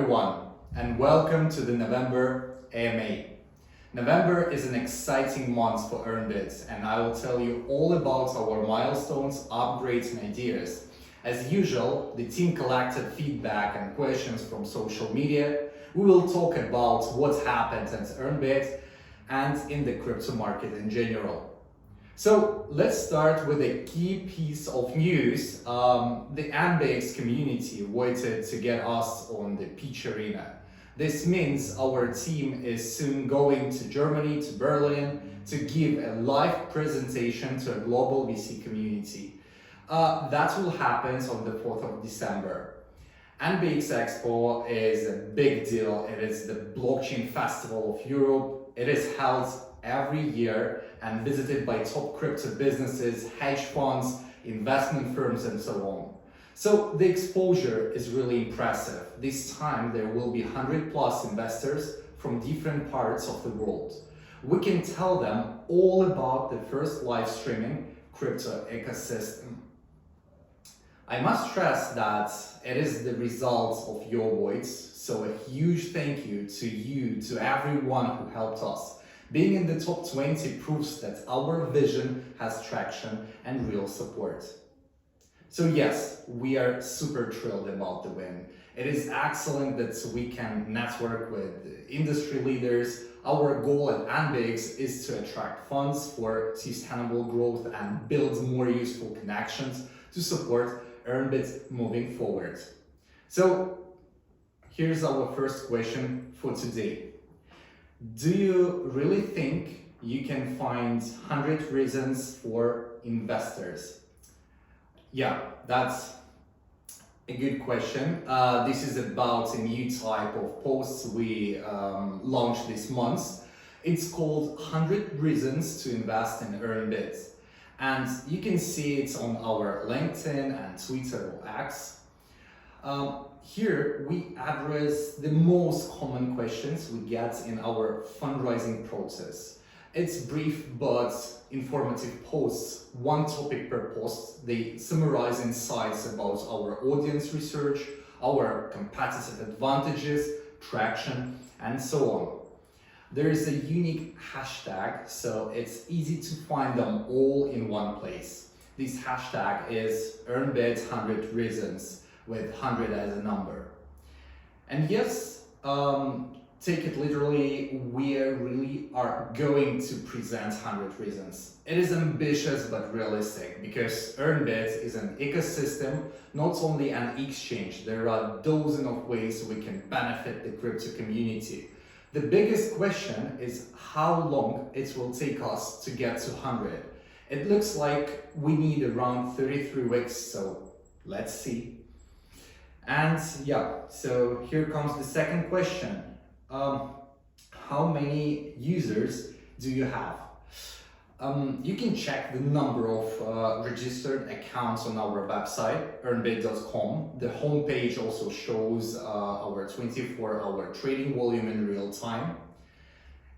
everyone, and welcome to the November AMA. November is an exciting month for EarnBIT, and I will tell you all about our milestones, upgrades, and ideas. As usual, the team collected feedback and questions from social media. We will talk about what happened at EarnBIT and in the crypto market in general. So let's start with a key piece of news. The EarnBIT community waited to get us on the pitch arena. This means our team is soon going to Germany, to Berlin, to give a live presentation to a global VC community. That will happen on the 4th of December. EarnBIT Expo is a big deal. It is the blockchain festival of Europe. It is held every year and visited by top crypto businesses, hedge funds, investment firms, and so on. So the exposure is really impressive. This time there will be 100 plus investors from different parts of the world. We can tell them all about the first live streaming crypto ecosystem. I must stress that it is the result of your voice, so a huge thank you, to everyone who helped us. Being in the top 20 proves that our vision has traction and real support. So yes, we are super thrilled about the win. It is excellent that we can network with industry leaders. Our goal at EarnBIT is to attract funds for sustainable growth and build more useful connections to support EarnBIT moving forward. So here's our first question for today. Do you really think you can find 100 reasons for investors? Yeah, that's a good question. This is about a new type of post we launched this month. It's called 100 Reasons to Invest in EarnBIT. And you can see it on our LinkedIn and Twitter or X. Here we address the most common questions we get in our fundraising process. It's brief but informative posts, one topic per post. They summarize insights about our audience research, our competitive advantages, traction, and so on. There is a unique hashtag, so it's easy to find them all in one place. This hashtag is EarnBIT 100 Reasons, with 100 as a number. And yes, take it literally, we really are going to present 100 reasons. It is ambitious but realistic because EarnBIT is an ecosystem, not only an exchange. There are dozens of ways we can benefit the crypto community. The biggest question is how long it will take us to get to 100. It looks like we need around 33 weeks, so let's see. And yeah, so here comes the second question. How many users do you have? You can check the number of registered accounts on our website, earnbit.com. The homepage also shows our 24-hour trading volume in real time.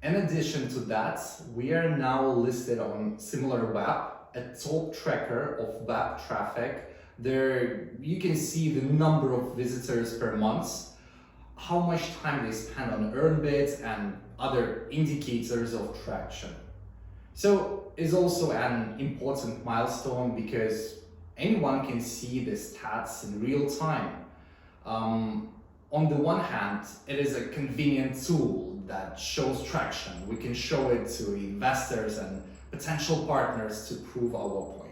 In addition to that, we are now listed on SimilarWeb, a top tracker of web traffic. There you can see the number of visitors per month, how much time they spend on EarnBIT, and other indicators of traction. So it's also an important milestone because anyone can see the stats in real time. On the one hand, it is a convenient tool that shows traction. We can show it to investors and potential partners to prove our point.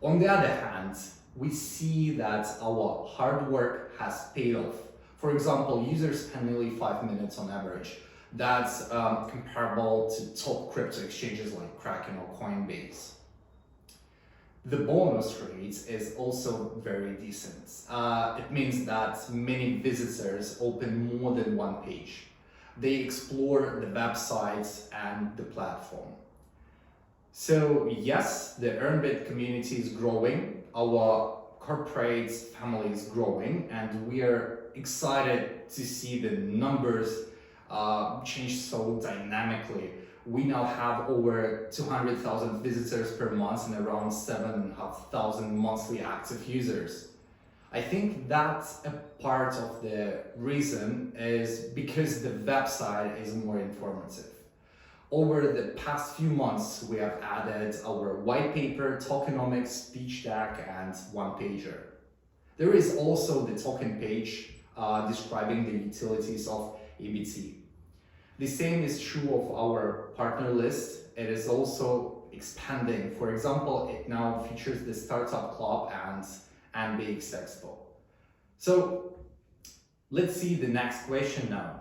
On the other hand, we see that our hard work has paid off. For example, users spend nearly 5 minutes on average. That's comparable to top crypto exchanges like Kraken or Coinbase. The bonus rate is also very decent. It means that many visitors open more than one page. They explore the websites and the platform. So yes, the EarnBIT community is growing, our corporate family is growing, and we are excited to see the numbers change so dynamically. We now have over 200,000 visitors per month and around 7,500 monthly active users. I think that a part of the reason is because the website is more informative. Over the past few months, we have added our white paper, tokenomics, speech deck, and one-pager. There is also the token page describing the utilities of EBT. The same is true of our partner list. It is also expanding. For example, it now features the Startup Club and EarnBIT Expo. So let's see the next question now.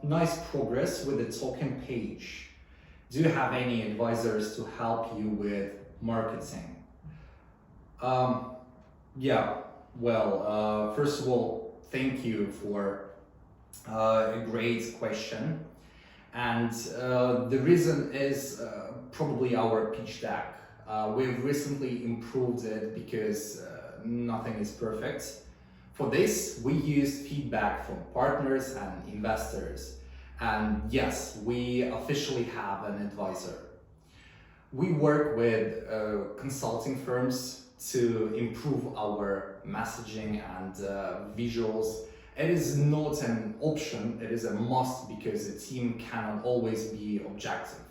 Nice progress with the token page. Do you have any advisors to help you with marketing? First of all, thank you for a great question. And the reason is probably our pitch deck. We've recently improved it because nothing is perfect. For this, we used feedback from partners and investors. And yes, we officially have an advisor. We work with consulting firms to improve our messaging and visuals. It is not an option, it is a must because a team cannot always be objective.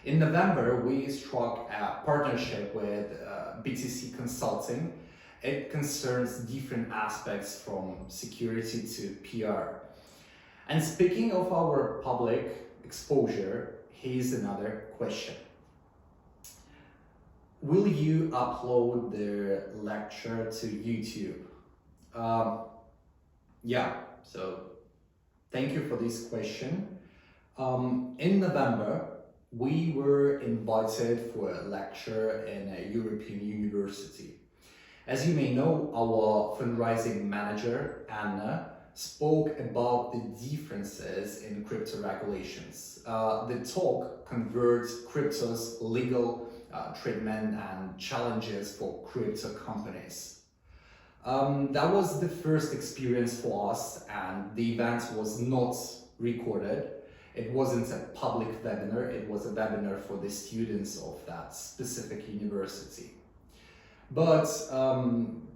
In November, we struck a partnership with BTC Consulting. It concerns different aspects from security to PR. And speaking of our public exposure, here's another question. Will you upload the lecture to YouTube? So thank you for this question. In November, we were invited for a lecture in a European university. As you may know, our fundraising manager, Anna, spoke about the differences in crypto regulations. The talk converts crypto's legal treatment and challenges for crypto companies. That was the first experience for us, and the event was not recorded. It wasn't a public webinar, it was a webinar for the students of that specific university. But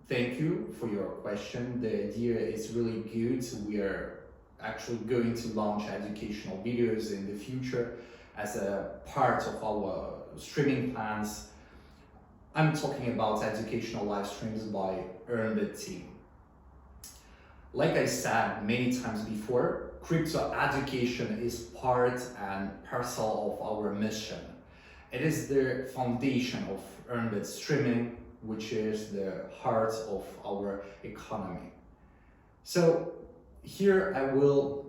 thank you for your question. The idea is really good. We are actually going to launch educational videos in the future as a part of our streaming plans. I'm talking about educational live streams by EarnBIT team. Like I said many times before, crypto education is part and parcel of our mission. It is the foundation of EarnBIT streaming, which is the heart of our economy. So here I will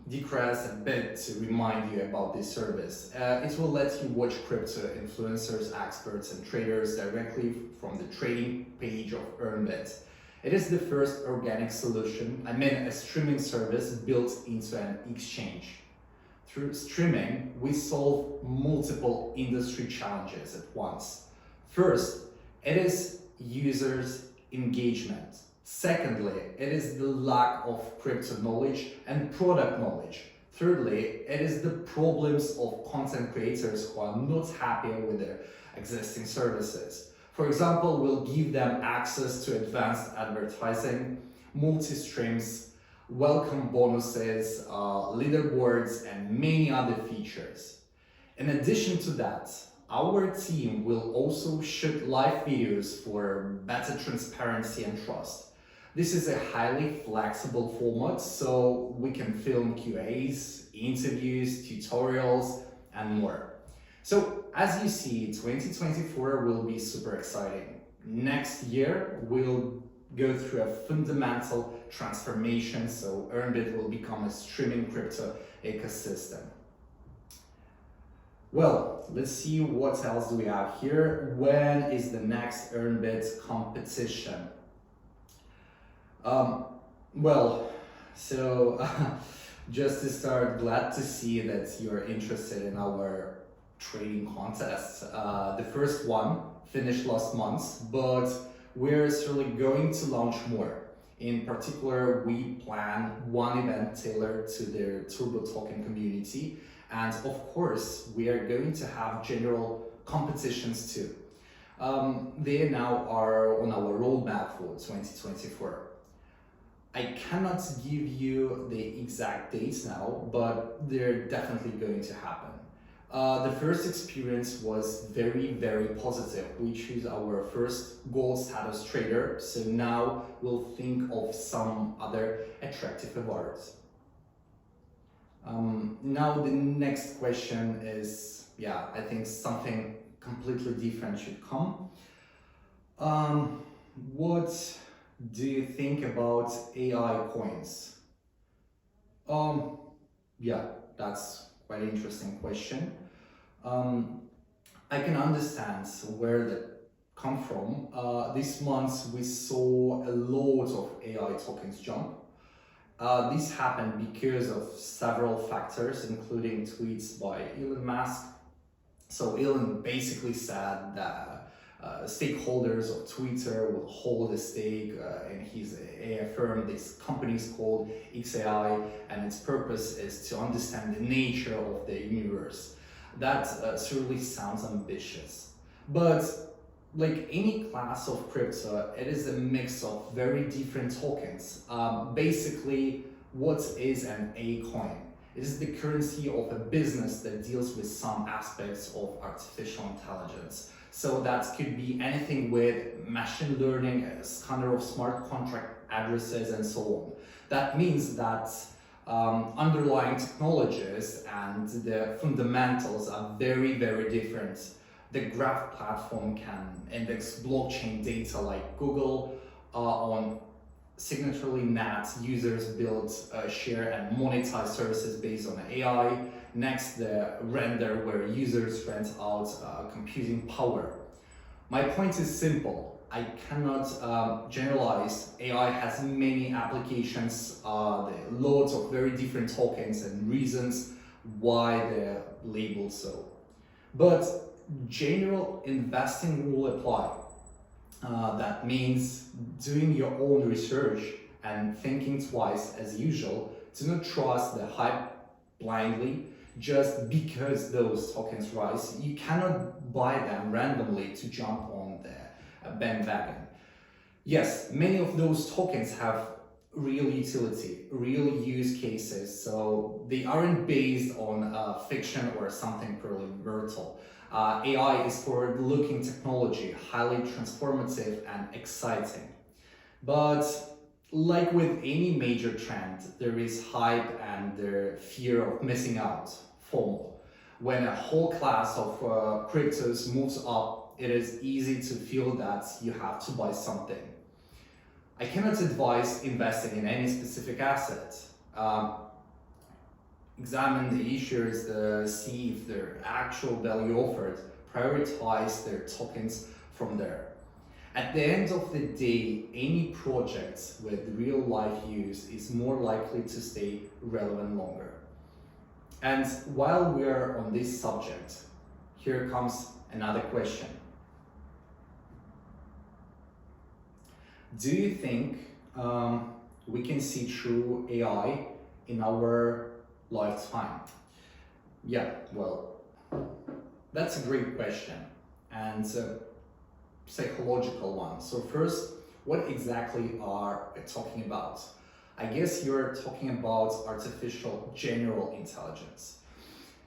digress a bit to remind you about this service. It will let you watch crypto influencers, experts, and traders directly from the trading page of EarnBIT. It is the first organic solution, a streaming service built into an exchange. Through streaming, we solve multiple industry challenges at once. First, it is users' engagement. Secondly, it is the lack of crypto knowledge and product knowledge. Thirdly, it is the problems of content creators who are not happy with their existing services. For example, we'll give them access to advanced advertising, multi-streams, welcome bonuses, leaderboards, and many other features. In addition to that, our team will also shoot live videos for better transparency and trust. This is a highly flexible format, so we can film QAs, interviews, tutorials, and more. So as you see, 2024 will be super exciting. Next year, we'll go through a fundamental transformation, so EarnBIT will become a streaming crypto ecosystem. Well, let's see what else do we have here. When is the next EarnBIT competition? Just to start, glad to see that you're interested in our trading contests. The first one finished last month, but we're certainly going to launch more. In particular, we plan one event tailored to the Turbo Token community. And of course, we are going to have general competitions too. They now are on our roadmap for 2024. I cannot give you the exact dates now, but they're definitely going to happen. The first experience was very, very positive. We choose our first gold status trader, so now we'll think of some other attractive awards. Now the next question is, I think something completely different should come. What do you think about AI coins? That's quite an interesting question. I can understand where that come from. This month we saw a lot of AI tokens jump. This happened because of several factors, including tweets by Elon Musk. So Elon basically said that stakeholders of Twitter will hold a stake in his AI firm. This company is called XAI, and its purpose is to understand the nature of the universe. That certainly sounds ambitious, but like any class of crypto, it is a mix of very different tokens. Basically, what is an A coin? It is the currency of a business that deals with some aspects of artificial intelligence. So that could be anything with machine learning, a scanner of smart contract addresses, and so on. That means that underlying technologies and the fundamentals are very, very different. The Graph platform can index blockchain data like Google. On Signaturely Net, users build, share and monetize services based on AI. Next, the Render, where users rent out computing power. My point is simple. I cannot generalize. AI has many applications, loads of very different tokens and reasons why they're labeled so. But general investing rule apply. That means doing your own research and thinking twice as usual. Do not trust the hype blindly just because those tokens rise. You cannot buy them randomly to jump on the bandwagon. Yes, many of those tokens have real utility, real use cases, so they aren't based on fiction or something purely virtual. AI is forward-looking technology, highly transformative and exciting. But like with any major trend, there is hype and the fear of missing out, FOMO. When a whole class of cryptos moves up, it is easy to feel that you have to buy something. I cannot advise investing in any specific asset. Examine the issuers, see if their actual value offered, prioritize their tokens from there. At the end of the day, any project with real life use is more likely to stay relevant longer. And while we are on this subject, here comes another question. Do you think we can see true AI in our lifetime? Well, that's a great question and a psychological one. So first, what exactly are we talking about? I guess you're talking about artificial general intelligence.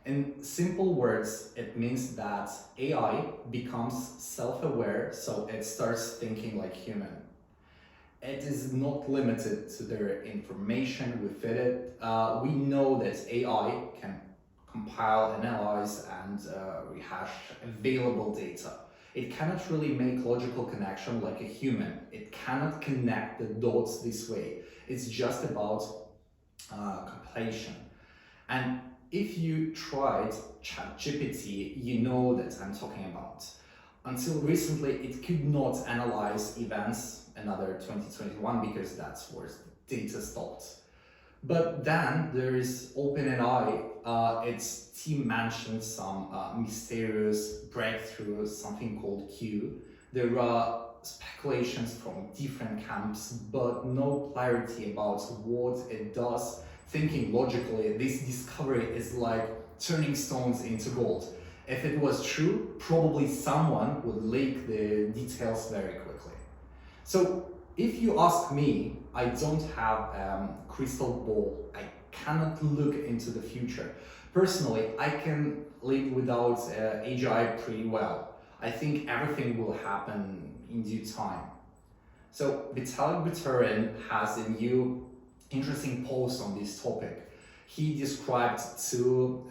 In simple words, it means that AI becomes self-aware, so it starts thinking like human. It is not limited to their information we feed it. We know that AI can compile, analyze, and rehash available data. It cannot really make logical connection like a human. It cannot connect the dots this way. It's just about compilation. And if you tried ChatGPT, you know that I'm talking about. Until recently, it could not analyze events, another 2021, because that's where the data stopped. But then there is OpenAI. Its team mentioned some mysterious breakthrough, something called Q. There are speculations from different camps, but no clarity about what it does. Thinking logically, this discovery is like turning stones into gold. If it was true, probably someone would leak the details very quickly. So if you ask me, I don't have a crystal ball. I cannot look into the future. Personally, I can live without AGI pretty well. I think everything will happen in due time. So Vitalik Buterin has a new interesting post on this topic. He described two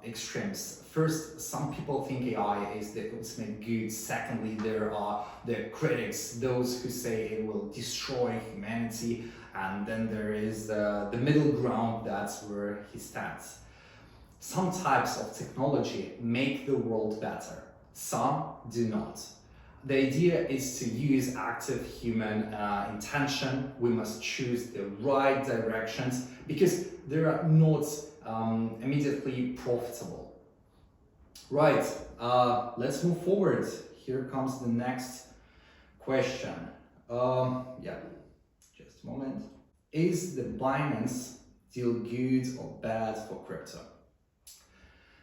extremes. First, some people think AI is the ultimate good. Secondly, there are the critics, those who say it will destroy humanity. And then there is the middle ground, that's where he stands. Some types of technology make the world better. Some do not. The idea is to use active human intention. We must choose the right directions because they are not immediately profitable. Right, let's move forward. Here comes the next question. Just a moment. Is the Binance deal good or bad for crypto?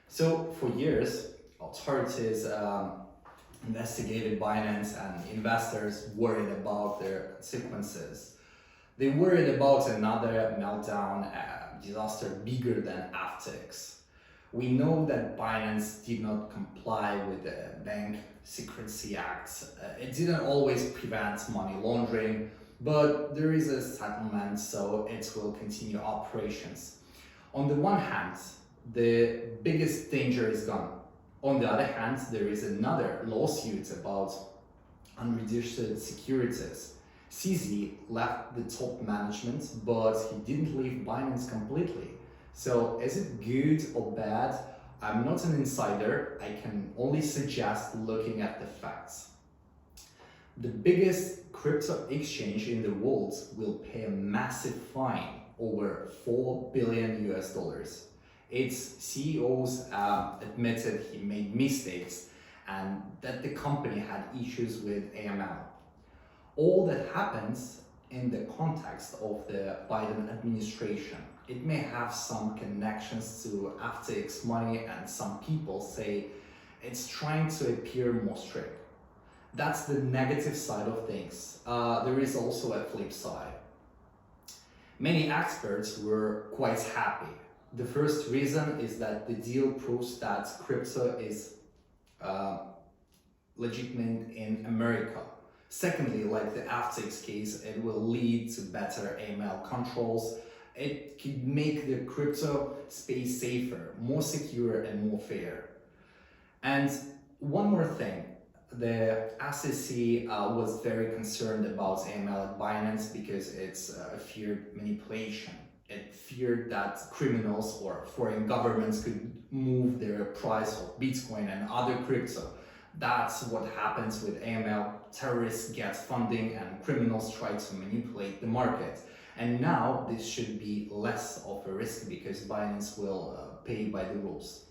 So for years, authorities investigated Binance and investors worried about their consequences. They worried about another meltdown, disaster bigger than FTX. We know that Binance did not comply with the Bank Secrecy Act. It didn't always prevent money laundering, but there is a settlement, so it will continue operations. On the one hand, the biggest danger is gone. On the other hand, there is another lawsuit about unregistered securities. CZ left the top management, but he didn't leave Binance completely. So is it good or bad? I'm not an insider. I can only suggest looking at the facts. The biggest crypto exchange in the world will pay a massive fine, over $4 billion US. Its CEOs admitted he made mistakes and that the company had issues with AML. All that happens in the context of the Biden administration. It may have some connections to FTX money, and some people say it's trying to appear more strict. That's the negative side of things. There is also a flip side. Many experts were quite happy. The first reason is that the deal proves that crypto is legitimate in America. Secondly, like the FTX case, it will lead to better AML controls. It could make the crypto space safer, more secure, and more fair. And one more thing, the SEC was very concerned about AML at Binance because it's feared manipulation. It feared that criminals or foreign governments could move their price of Bitcoin and other crypto. That's what happens with AML. Terrorists get funding and criminals try to manipulate the market. And now this should be less of a risk because Binance will pay by the rules.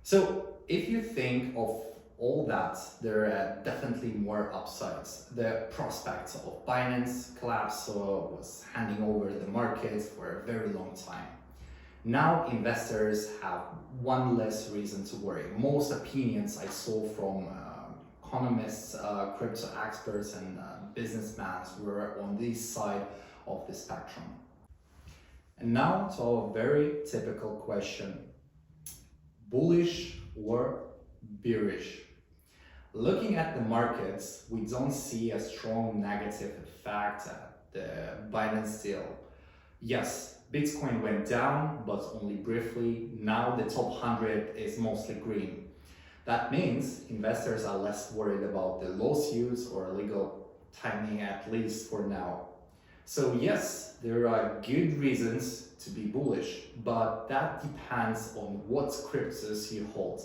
So if you think of all that, there are definitely more upsides. The prospect of Binance collapse was handing over the market for a very long time. Now investors have one less reason to worry. Most opinions I saw from economists, crypto experts, and businessmen were on this side of the spectrum. And now to our very typical question: bullish or bearish? Looking at the markets, we don't see a strong negative effect at the Binance deal. Yes, Bitcoin went down, but only briefly. Now the top 100 is mostly green. That means investors are less worried about the lawsuits or legal timing, at least for now. So yes, there are good reasons to be bullish, but that depends on what cryptos you hold.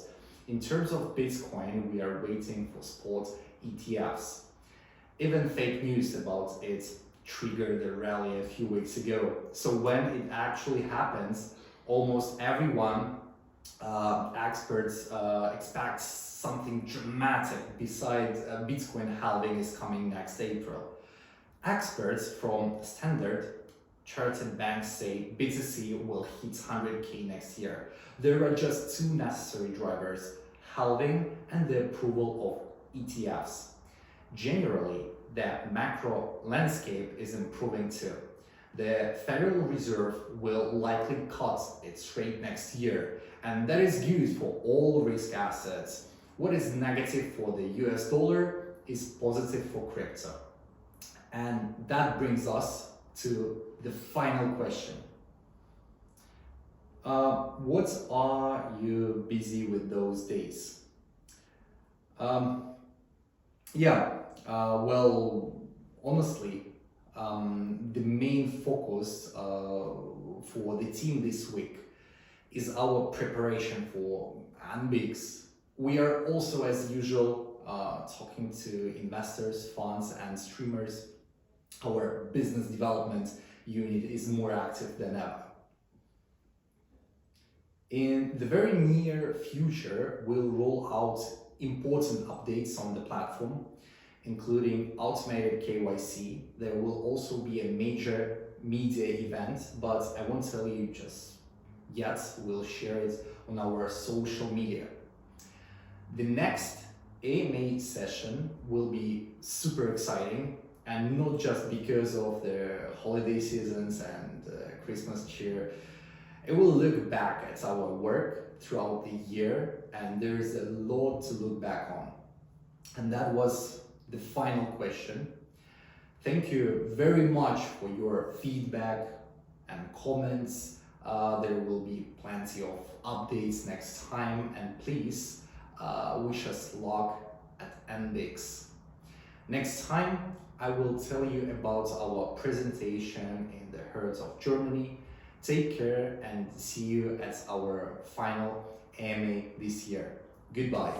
In terms of Bitcoin, we are waiting for spot ETFs. Even fake news about it triggered a rally a few weeks ago. So when it actually happens, almost everyone, experts, expects something dramatic besides Bitcoin halving is coming next April. Experts from Standard chartered banks say BTC will hit 100K next year. There are just two necessary drivers, halving and the approval of ETFs. Generally, the macro landscape is improving too. The Federal Reserve will likely cut its rate next year, and that is good for all risk assets. What is negative for the US dollar is positive for crypto. And that brings us to the final question. What are you busy with those days? Well, honestly, the main focus for the team this week is our preparation for EarnBIT. We are also, as usual, talking to investors, funds, and streamers. Our business development unit is more active than ever. In the very near future, we'll roll out important updates on the platform, including automated KYC. There will also be a major media event, but I won't tell you just yet. We'll share it on our social media. The next AMA session will be super exciting, and not just because of the holiday seasons and Christmas cheer. It will look back at our work throughout the year, and there is a lot to look back on. And that was the final question. Thank you very much for your feedback and comments. There will be plenty of updates next time, and please wish us luck at EarnBIT. Next time, I will tell you about our presentation in the heart of Germany. Take care and see you at our final AMA this year. Goodbye.